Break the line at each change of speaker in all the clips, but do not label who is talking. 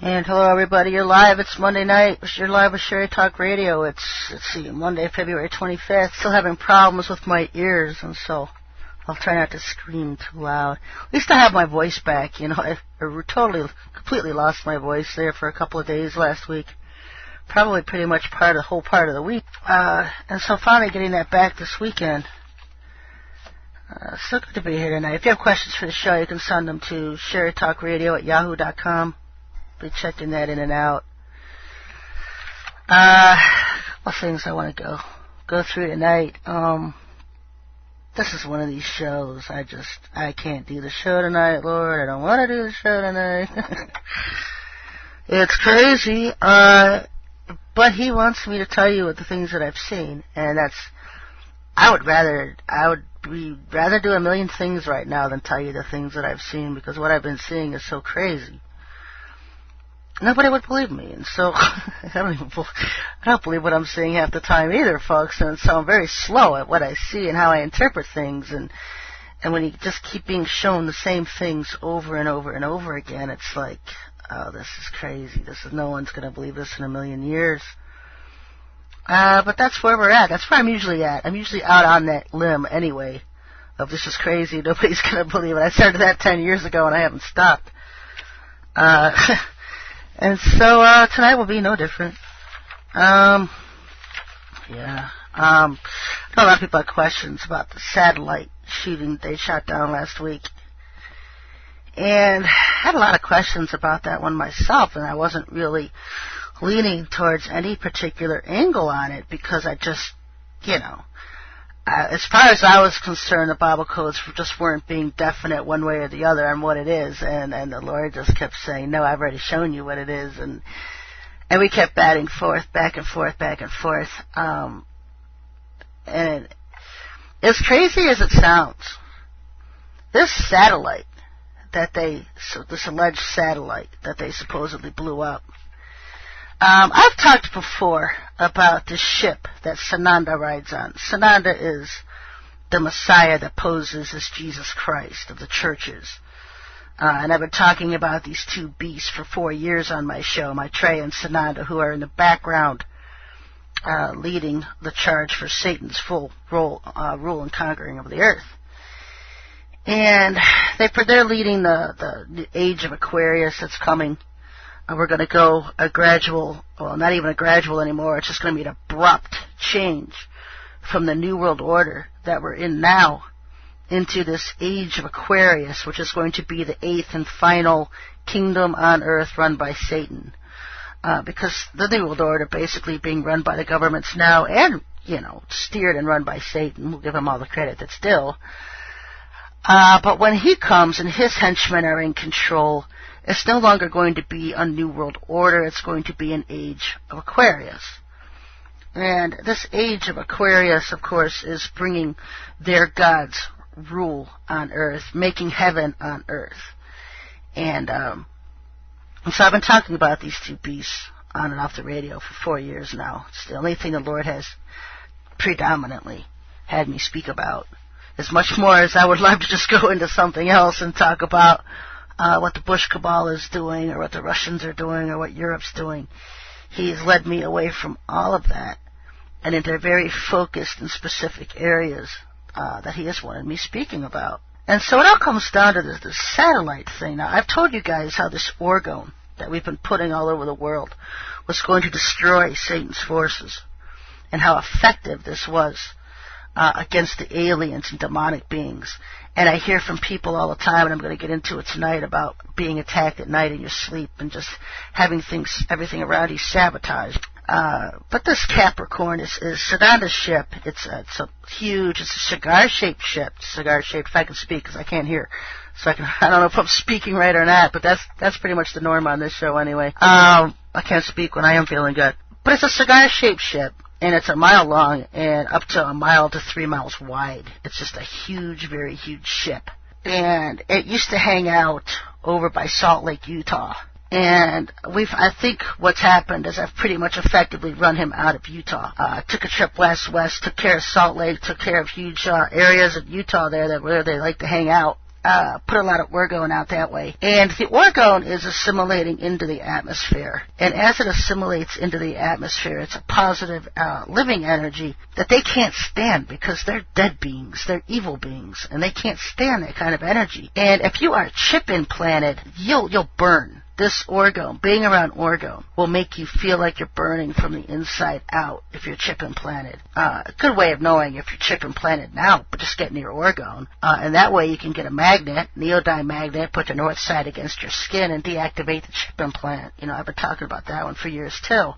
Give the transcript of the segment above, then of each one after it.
And hello, everybody. You're live. It's Monday night. You're live with SherryTalkRadio. It's Monday, February 25th. Still having problems with my ears, and so I'll try not to scream too loud. At least I have my voice back. You know, I completely lost my voice there for a couple of days last week. Probably pretty much the whole part of the week. And so finally getting that back this weekend. So good to be here tonight. If you have questions for the show, you can send them to SherryTalkRadio@yahoo.com. Be checking that in and out. What things I want to go through tonight. This is one of these shows. I can't do the show tonight, Lord. I don't want to do the show tonight. It's crazy. But he wants me to tell you the things that I've seen, and I would rather do a million things right now than tell you the things that I've seen, because what I've been seeing is so crazy. Nobody would believe me, and so I don't believe what I'm seeing half the time either, folks. And so I'm very slow at what I see and how I interpret things. And when you just keep being shown the same things over and over and over again, it's like, oh, this is crazy. No one's going to believe this in a million years. But that's where we're at. That's where I'm usually at. I'm usually out on that limb anyway, of this is crazy. Nobody's going to believe it. I started that 10 years ago, and I haven't stopped. And so tonight will be no different. I know a lot of people have questions about the satellite shooting they shot down last week. And I had a lot of questions about that one myself, and I wasn't really leaning towards any particular angle on it, because I just, as far as I was concerned, the Bible codes just weren't being definite one way or the other on what it is, and the Lord just kept saying, no, I've already shown you what it is, and we kept batting forth, back and forth, and as crazy as it sounds, this satellite this alleged satellite that they supposedly blew up, I've talked before about the ship that Sananda rides on. Sananda is the Messiah that poses as Jesus Christ of the churches. And I've been talking about these two beasts for 4 years on my show, Maitreya and Sananda, who are in the background leading the charge for Satan's full rule and conquering of the earth. And they're leading the age of Aquarius that's coming. We're going to go not even a gradual anymore. It's just going to be an abrupt change from the New World Order that we're in now into this age of Aquarius, which is going to be the 8th and final kingdom on earth run by Satan. Because the New World Order basically being run by the governments now and, steered and run by Satan. We'll give him all the credit that's due. But when he comes and his henchmen are in control, it's no longer going to be a New World Order. It's going to be an age of Aquarius. And this age of Aquarius, of course, is bringing their gods' rule on earth, making heaven on earth. And so I've been talking about these two beasts on and off the radio for 4 years now. It's the only thing the Lord has predominantly had me speak about. As much more as I would love to just go into something else and talk about what the Bush cabal is doing, or what the Russians are doing, or what Europe's doing. He's led me away from all of that and into very focused and specific areas that he has wanted me speaking about. And so it all comes down to this satellite thing. Now, I've told you guys how this orgone that we've been putting all over the world was going to destroy Satan's forces, and how effective this was against the aliens and demonic beings. And I hear from people all the time, and I'm going to get into it tonight, about being attacked at night in your sleep and just having everything around you sabotaged. But this Capricorn is Sananda's ship. It's a cigar-shaped ship. Cigar-shaped, if I can speak, because I can't hear. So I don't know if I'm speaking right or not, but that's pretty much the norm on this show anyway. I can't speak when I am feeling good. But it's a cigar-shaped ship. And it's a mile long and up to a mile to 3 miles wide. It's just a huge, very huge ship. And it used to hang out over by Salt Lake, Utah. And I think what's happened is I've pretty much effectively run him out of Utah. Took a trip west, took care of Salt Lake, took care of huge areas of Utah there where they like to hang out. put a lot of orgone out that way. And the orgone is assimilating into the atmosphere. And as it assimilates into the atmosphere, it's a positive living energy that they can't stand because they're dead beings. They're evil beings. And they can't stand that kind of energy. And if you are chip implanted, you'll burn. This orgone, being around orgone, will make you feel like you're burning from the inside out if you're chip implanted. A good way of knowing if you're chip implanted now, but just get near orgone. And that way you can get a magnet, neodyme magnet, put the north side against your skin and deactivate the chip implant. I've been talking about that one for years too.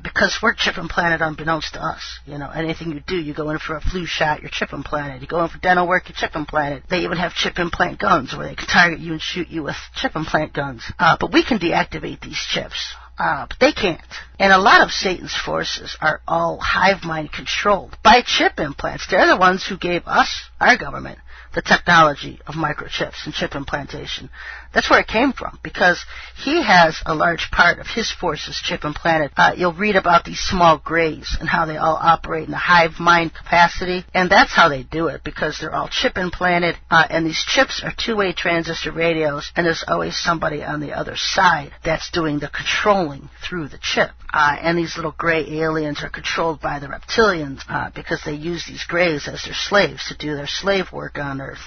Because we're chip implanted unbeknownst to us. Anything you do, you go in for a flu shot, you're chip implanted. You go in for dental work, you're chip implanted. They even have chip implant guns where they can target you and shoot you with chip implant guns. But we can deactivate these chips, but they can't. And a lot of Satan's forces are all hive mind controlled by chip implants. They're the ones who gave us, our government, the technology of microchips and chip implantation. That's where it came from, because he has a large part of his forces chip implanted. You'll read about these small grays and how they all operate in the hive mind capacity, and that's how they do it, because they're all chip implanted, and these chips are two-way transistor radios, and there's always somebody on the other side that's doing the controlling through the chip. And these little gray aliens are controlled by the reptilians, because they use these grays as their slaves to do their slave work on Earth.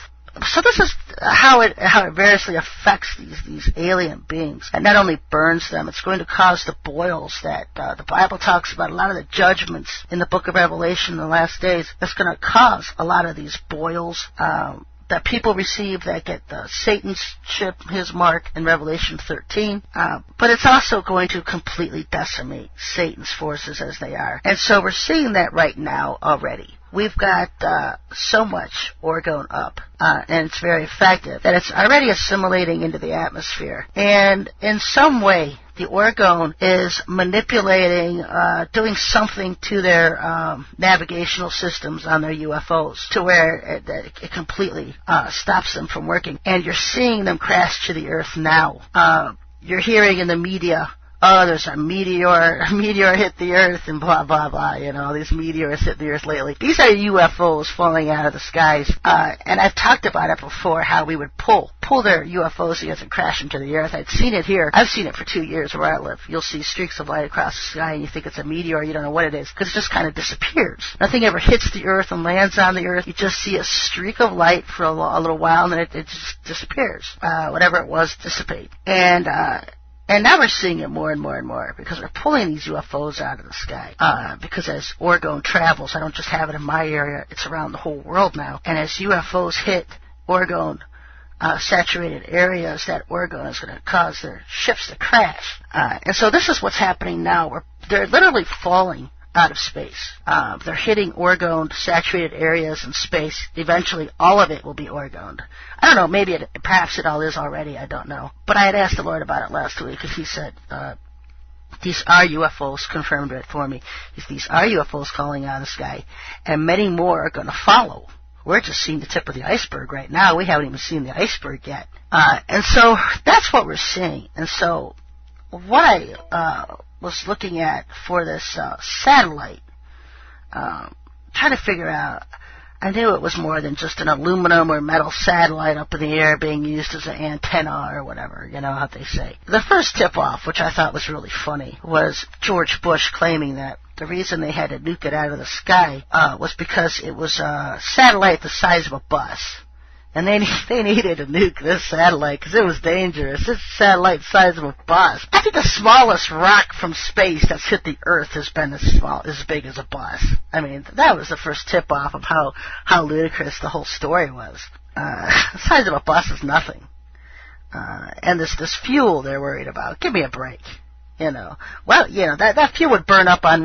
So this is how it variously affects these alien beings. It not only burns them, it's going to cause the boils that the Bible talks about. A lot of the judgments in the book of Revelation in the last days, that's going to cause a lot of these boils that people receive that get Satan's chip, his mark, in Revelation 13. But it's also going to completely decimate Satan's forces as they are. And so we're seeing that right now already. We've got so much orgone up, and it's very effective, that it's already assimilating into the atmosphere. And in some way, the orgone is manipulating, doing something to their navigational systems on their UFOs, to where it completely stops them from working. And you're seeing them crash to the Earth now. You're hearing in the media, oh, there's a meteor hit the Earth and blah, blah, blah, these meteors hit the Earth lately. These are UFOs falling out of the skies. And I've talked about it before, how we would pull their UFOs together and crash into the Earth. I'd seen it here. I've seen it for 2 years where I live. You'll see streaks of light across the sky and you think it's a meteor, you don't know what it is, because it just kind of disappears. Nothing ever hits the Earth and lands on the Earth. You just see a streak of light for a little while and then it just disappears. Whatever it was, dissipate. And now we're seeing it more and more and more, because we're pulling these UFOs out of the sky. Because as orgone travels, I don't just have it in my area, it's around the whole world now. And as UFOs hit orgone saturated areas, that orgone is going to cause their ships to crash. And so this is what's happening now, where they're literally falling out of space. They're hitting orgone saturated areas in space. Eventually, all of it will be orgoned. I don't know, perhaps it all is already, I don't know. But I had asked the Lord about it last week, because he said, these are UFOs, confirmed it for me. These are UFOs calling out of the sky, and many more are going to follow. We're just seeing the tip of the iceberg right now. We haven't even seen the iceberg yet. And so that's what we're seeing. And so what I was looking at for this satellite, trying to figure out, I knew it was more than just an aluminum or metal satellite up in the air being used as an antenna or whatever, how they say. The first tip-off, which I thought was really funny, was George Bush claiming that the reason they had to nuke it out of the sky was because it was a satellite the size of a bus. And they needed to nuke this satellite because it was dangerous. This satellite the size of a bus. I think the smallest rock from space that's hit the Earth has been as big as a bus. I mean, that was the first tip-off of how ludicrous the whole story was. The size of a bus is nothing. And this fuel they're worried about. Give me a break. Well, that fuel would burn up on